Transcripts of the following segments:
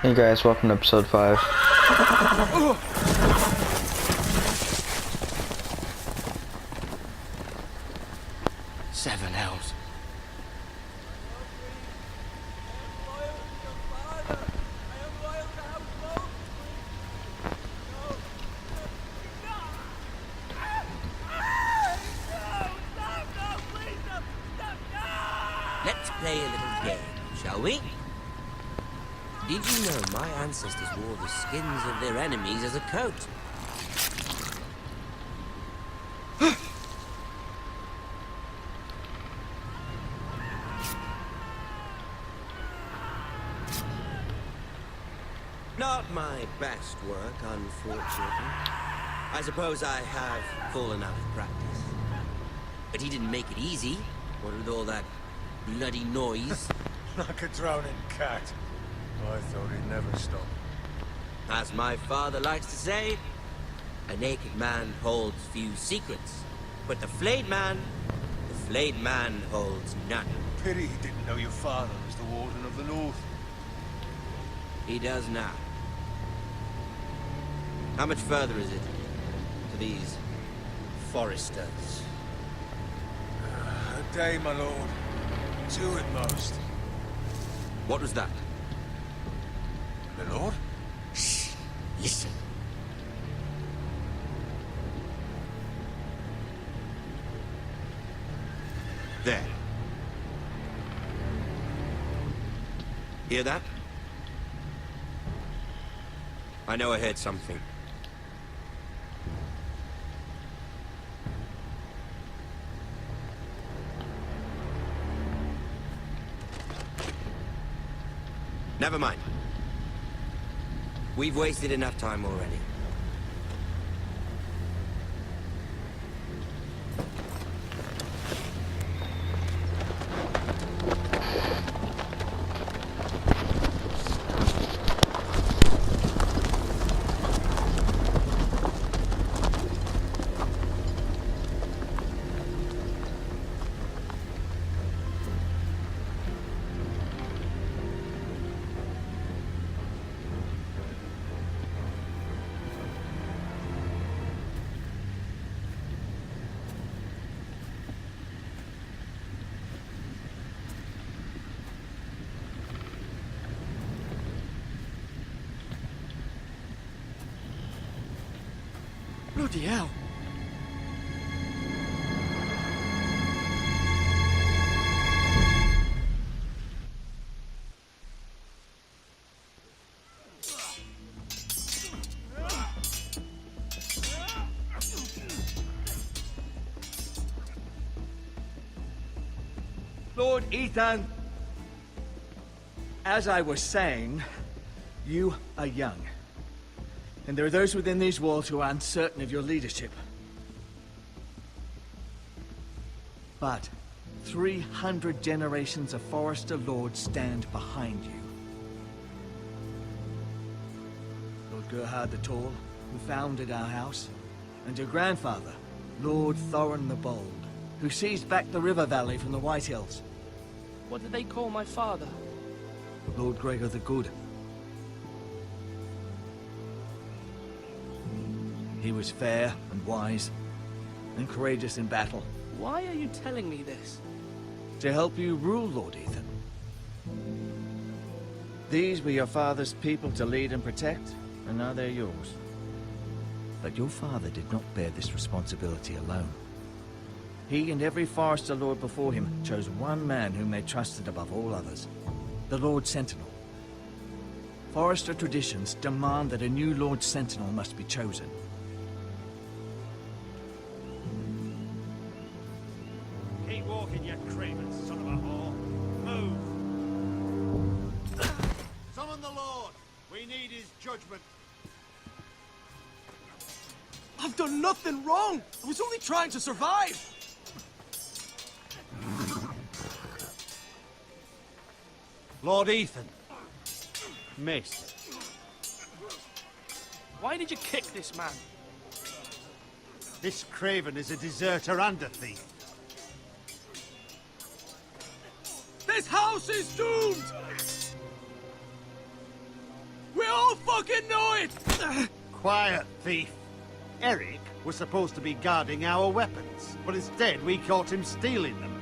Hey guys, welcome to episode 5. Seven hells. Let's play a little game, shall we? Did you know my ancestors wore the skins of their enemies as a coat? Not my best work, unfortunately. I suppose I have fallen out of practice. But he didn't make it easy, what with all that bloody noise. Like a drowning cat. I thought he'd never stop. As my father likes to say, a naked man holds few secrets, but the flayed man holds none. Pity he didn't know your father was the Warden of the North. He does now. How much further is it to these foresters? A day, my lord. 2 at most. What was that? My lord? Shh! Listen. There. Hear that? I know I heard something. Never mind. We've wasted enough time already. Bloody hell! Lord Ethan, as I was saying, you are young. And there are those within these walls who are uncertain of your leadership. But 300 generations of Forester Lords stand behind you. Lord Gerhard the Tall, who founded our house, and your grandfather, Lord Thorin the Bold, who seized back the river valley from the White Hills. What did they call my father? Lord Gregor the Good. He was fair and wise, and courageous in battle. Why are you telling me this? To help you rule, Lord Ethan. These were your father's people to lead and protect, and now they're yours. But your father did not bear this responsibility alone. He and every Forester Lord before him chose one man whom they trusted above all others, the Lord Sentinel. Forester traditions demand that a new Lord Sentinel must be chosen. Keep walking, you craven son of a whore. Move! Summon the Lord! We need his judgment. I've done nothing wrong! I was only trying to survive! Lord Ethan. Missed. Why did you kick this man? This craven is a deserter and a thief. This house is doomed! fucking know it! Quiet, thief. Eric was supposed to be guarding our weapons, but instead we caught him stealing them.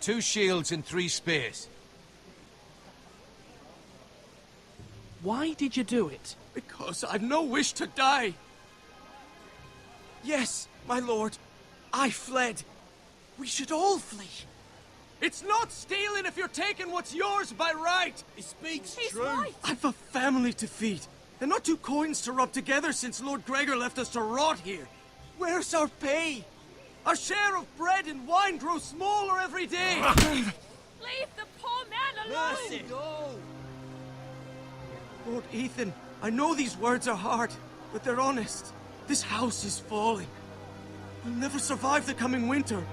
2 shields and 3 spears. Why did you do it? Because I've no wish to die. Yes, my lord. I fled. We should all flee. It's not stealing if you're taking what's yours by right. He speaks He's true. right. I've a family to feed, and not 2 coins to rub together since Lord Gregor left us to rot here. Where's our pay? Our share of bread and wine grows smaller every day. Leave the poor man alone! Mercy, no. Lord Ethan, I know these words are hard, but they're honest. This house is falling. We'll never survive the coming winter.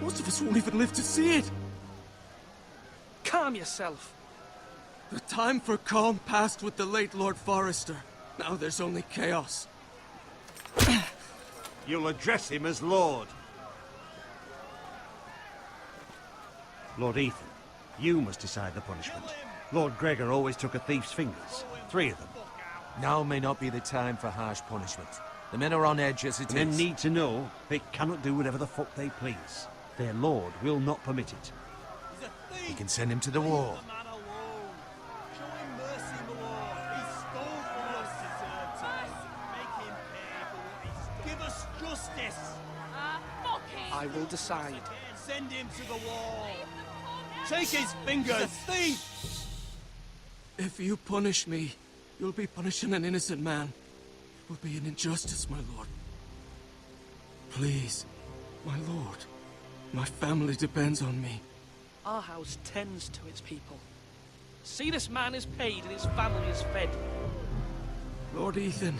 Most of us won't even live to see it. Calm yourself. The time for calm passed with the late Lord Forrester. Now there's only chaos. You'll address him as Lord. Lord Ethan, you must decide the punishment. Lord Gregor always took a thief's fingers. 3 of them. Now may not be the time for harsh punishment. The men are on edge as it Men is. need to know they cannot do whatever the fuck they please. Their lord will not permit it. We can send him to the wall. Fuck him! I will decide. Send him to the wall. Leave the poor man Take his fingers, thief! If you punish me, you'll be punishing an innocent man. It will be an injustice, my lord. Please, my lord. My family depends on me. Our house tends to its people. See, this man is paid and his family is fed. Lord Ethan,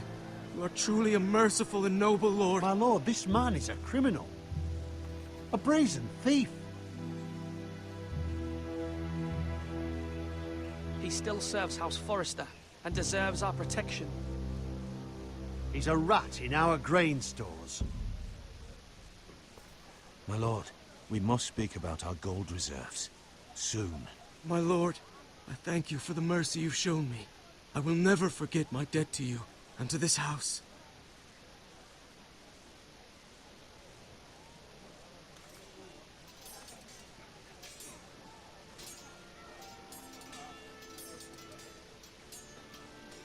you are truly a merciful and noble lord. My lord, this man is a criminal. A brazen thief. He still serves House Forrester and deserves our protection. He's a rat in our grain stores. My lord, we must speak about our gold reserves. Soon. My lord, I thank you for the mercy you've shown me. I will never forget my debt to you and to this house.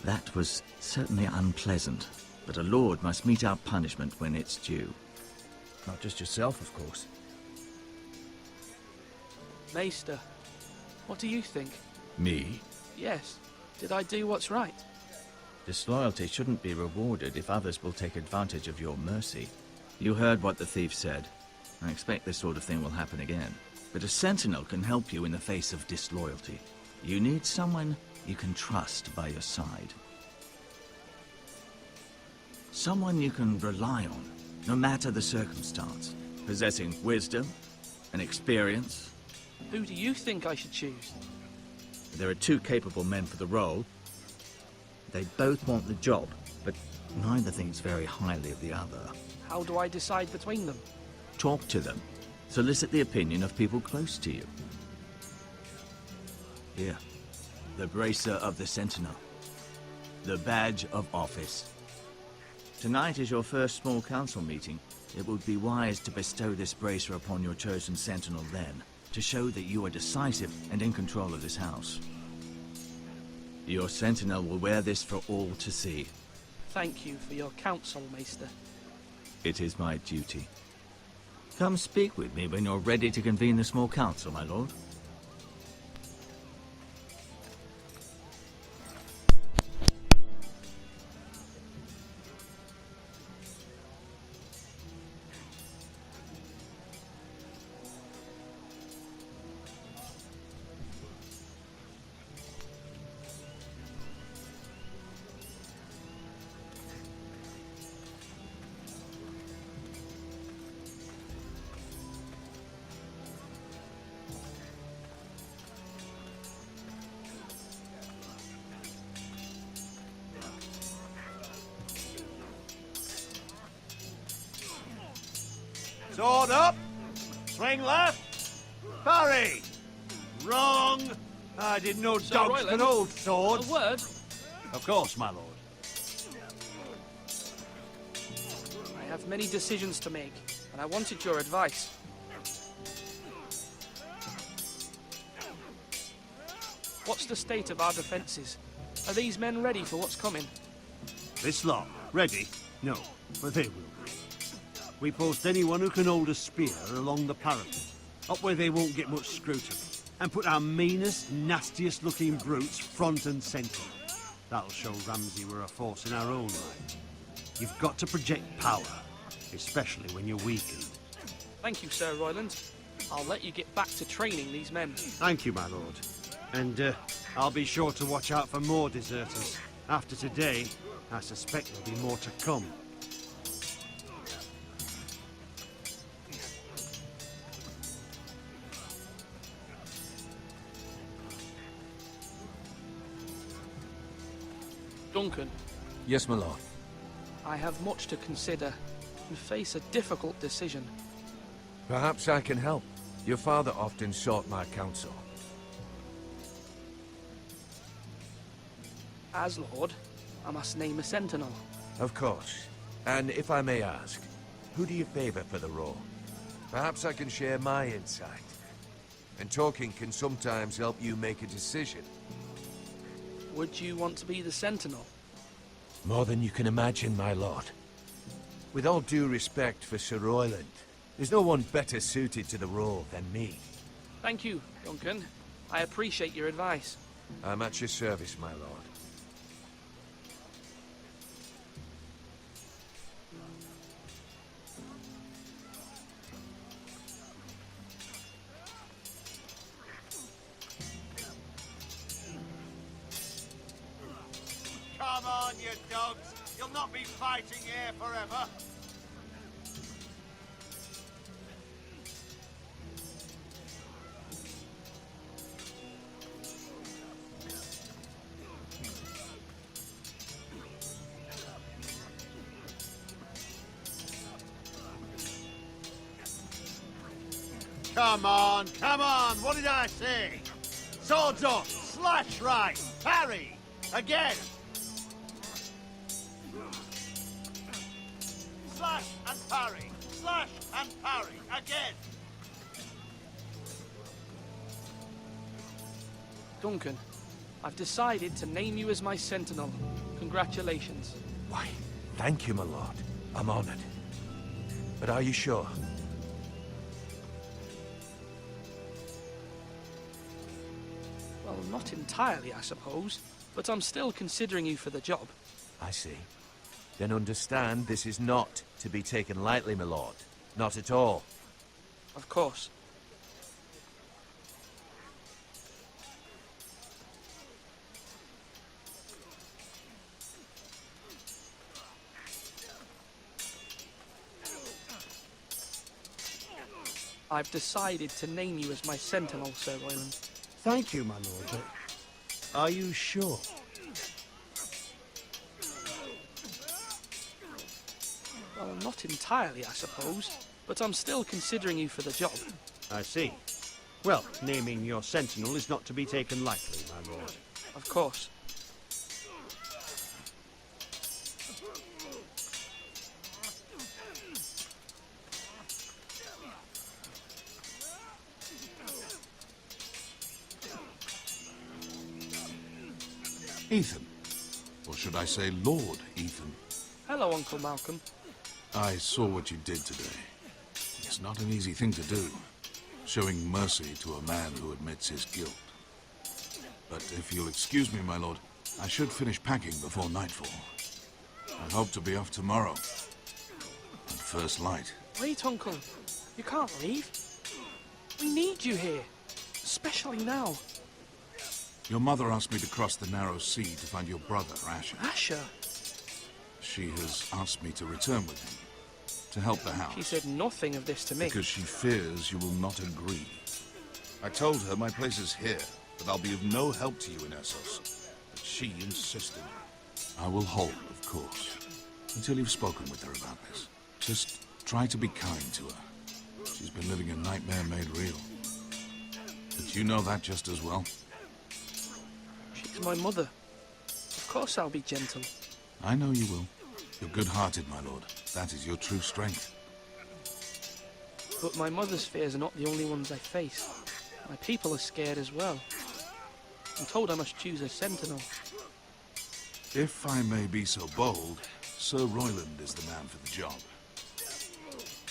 That was certainly unpleasant, but a lord must mete out punishment when it's due. Not just yourself, of course. Maester, what do you think? Me? Yes. Did I do what's right? Disloyalty shouldn't be rewarded if others will take advantage of your mercy. You heard what the thief said. I expect this sort of thing will happen again. But a sentinel can help you in the face of disloyalty. You need someone you can trust by your side. Someone you can rely on, no matter the circumstance. Possessing wisdom and experience. Who do you think I should choose? There are 2 capable men for the role. They both want the job, but neither thinks very highly of the other. How do I decide between them? Talk to them. Solicit the opinion of people close to you. Here, the bracer of the Sentinel. The badge of office. Tonight is your first small council meeting. It would be wise to bestow this bracer upon your chosen Sentinel then, to show that you are decisive and in control of this house. Your Sentinel will wear this for all to see. Thank you for your counsel, Maester. It is my duty. Come speak with me when you're ready to convene the small council, my lord. Sword up. Swing left. Parry. Wrong. I didn't know Sir dogs Royland, could hold A swords. word. Of course, my lord. I have many decisions to make, and I wanted your advice. What's the state of our defences? Are these men ready for what's coming? This lot, ready? No, but they will be. We post anyone who can hold a spear along the parapet, up where they won't get much scrutiny, and put our meanest, nastiest looking brutes front and centre. That'll show Ramsay we're a force in our own right. You've got to project power, especially when you're weakened. Thank you, Sir Royland. I'll let you get back to training these men. Thank you, my lord. And I'll be sure to watch out for more deserters. After today, I suspect there'll be more to come. Duncan, Yes, my lord. I have much to consider and face a difficult decision. Perhaps I can help. Your father often sought my counsel. As Lord, I must name a sentinel. Of course. And if I may ask, who do you favor for the role? Perhaps I can share my insight. And talking can sometimes help you make a decision. Would you want to be the sentinel? More than you can imagine, my lord. With all due respect for Sir Royland, there's no one better suited to the role than me. Thank you, Duncan. I appreciate your advice. I'm at your service, my lord. Come on, you dogs! You'll not be fighting here forever! Come on, come on! What did I say? Swords up! Slash right! Parry! Again! Slash and parry! Slash and parry! Again! Duncan, I've decided to name you as my sentinel. Congratulations. Why, thank you, my lord. I'm honored. But are you sure? Well, not entirely, I suppose, but I'm still considering you for the job. I see. Then understand this is not to be taken lightly, my lord. Not at all. Of course. I've decided to name you as my sentinel, Sir Royland. Thank you, my lord, but are you sure? Well, not entirely, I suppose, but I'm still considering you for the job. I see. Well, naming your sentinel is not to be taken lightly, my lord. Of course. Ethan. Or should I say Lord Ethan? Hello, Uncle Malcolm. I saw what you did today. It's not an easy thing to do, showing mercy to a man who admits his guilt. But if you'll excuse me, my lord, I should finish packing before nightfall. I hope to be off tomorrow. At first light. Wait, Uncle. You can't leave. We need you here. Especially now. Your mother asked me to cross the narrow sea to find your brother, Asher. Asher? She has asked me to return with him, to help the house. She said nothing of this to me. Because she fears you will not agree. I told her my place is here, that I'll be of no help to you in Essos. But she insisted. I will hold, of course, until you've spoken with her about this. Just try to be kind to her. She's been living a nightmare made real. But you know that just as well. She's my mother. Of course I'll be gentle. I know you will. You're good-hearted, my lord. That is your true strength. But my mother's fears are not the only ones I face. My people are scared as well. I'm told I must choose a sentinel. If I may be so bold, Sir Royland is the man for the job.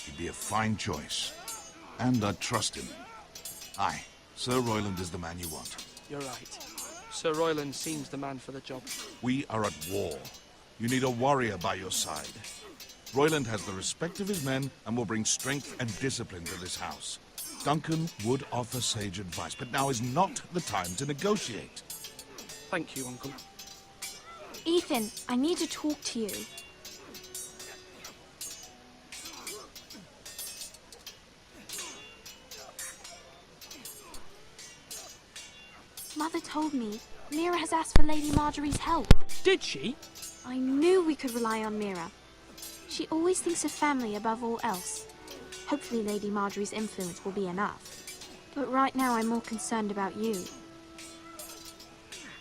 He'd be a fine choice, and I'd trust him. Aye, Sir Royland is the man you want. You're right. Sir Royland seems the man for the job. We are at war. You need a warrior by your side. Royland has the respect of his men and will bring strength and discipline to this house. Duncan would offer sage advice, but now is not the time to negotiate. Thank you, Uncle. Ethan, I need to talk to you. Mother told me Mira has asked for Lady Marjorie's help. Did she? I knew we could rely on Mira. She always thinks of family above all else. Hopefully Lady Marjorie's influence will be enough. But right now I'm more concerned about you.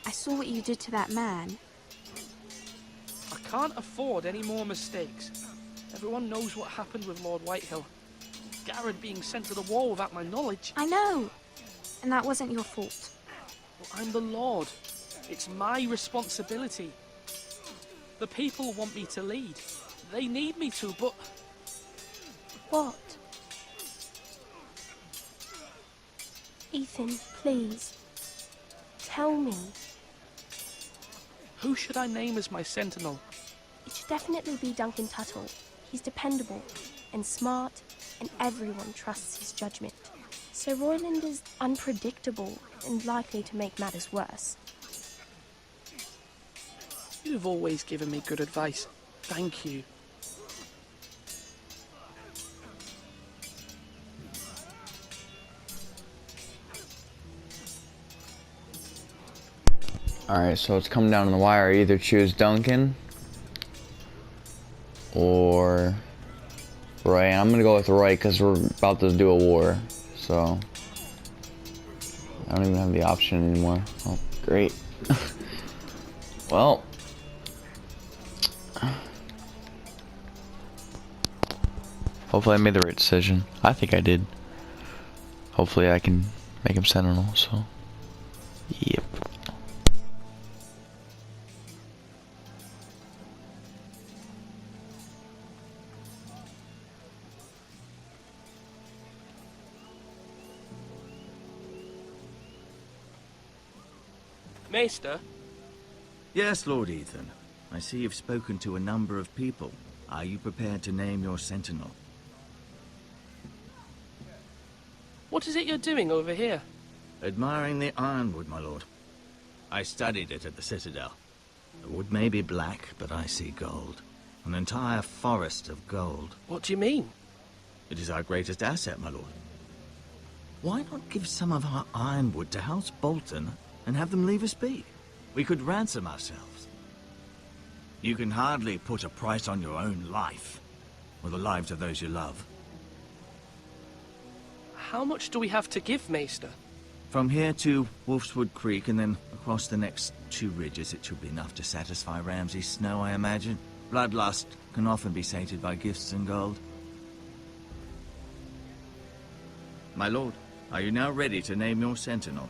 I saw what you did to that man. I can't afford any more mistakes. Everyone knows what happened with Lord Whitehill. Garrett being sent to the war without my knowledge. I know. And that wasn't your fault. But I'm the Lord. It's my responsibility. The people want me to lead. They need me to, but... What? Ethan, please. Tell me. Who should I name as my sentinel? It should definitely be Duncan Tuttle. He's dependable and smart, and everyone trusts his judgment. Sir Royland is unpredictable and likely to make matters worse. You've always given me good advice. Thank you. Alright, so it's come down to the wire. I either choose Duncan or Roy. And I'm gonna go with Roy because we're about to do a war. So I don't even have the option anymore. Oh, great. Well, hopefully I made the right decision. I think I did. Hopefully I can make him sentinel, so yep. Maester? Yes, Lord Ethan. I see you've spoken to a number of people. Are you prepared to name your sentinel? What is it you're doing over here? Admiring the ironwood, my lord. I studied it at the Citadel. The wood may be black, but I see gold. An entire forest of gold. What do you mean? It is our greatest asset, my lord. Why not give some of our ironwood to House Bolton and have them leave us be? We could ransom ourselves. You can hardly put a price on your own life, or the lives of those you love. How much do we have to give, Maester? From here to Wolfswood Creek and then across the next 2 ridges, it should be enough to satisfy Ramsay Snow, I imagine. Bloodlust can often be sated by gifts and gold. My lord, are you now ready to name your sentinel?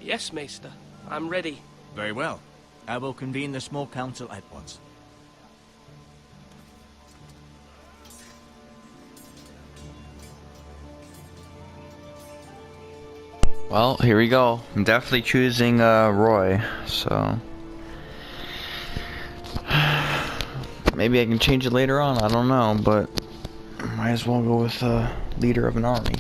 Yes, Maester. I'm ready. Very well. I will convene the small council at once. Well, here we go. I'm definitely choosing Roy, so maybe I can change it later on, I don't know, but might as well go with leader of an army.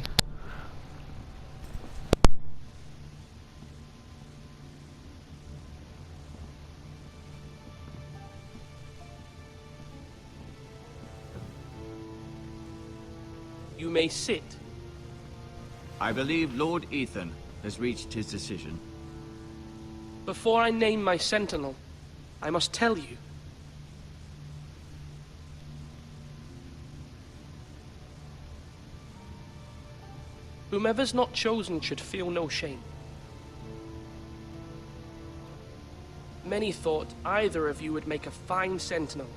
You may sit. I believe Lord Ethan has reached his decision. Before I name my sentinel, I must tell you. Whomever's not chosen should feel no shame. Many thought either of you would make a fine sentinel,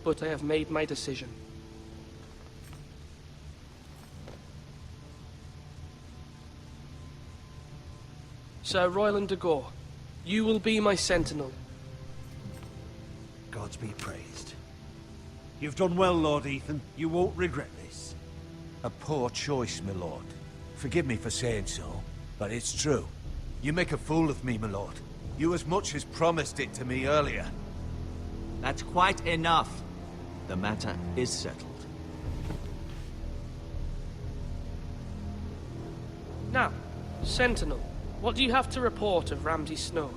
but I have made my decision. Sir Royland de Gore, you will be my sentinel. Gods be praised. You've done well, Lord Ethan. You won't regret this. A poor choice, my lord. Forgive me for saying so, but it's true. You make a fool of me, my lord. You as much as promised it to me earlier. That's quite enough. The matter is settled. Now, Sentinel, what do you have to report of Ramsay Snow?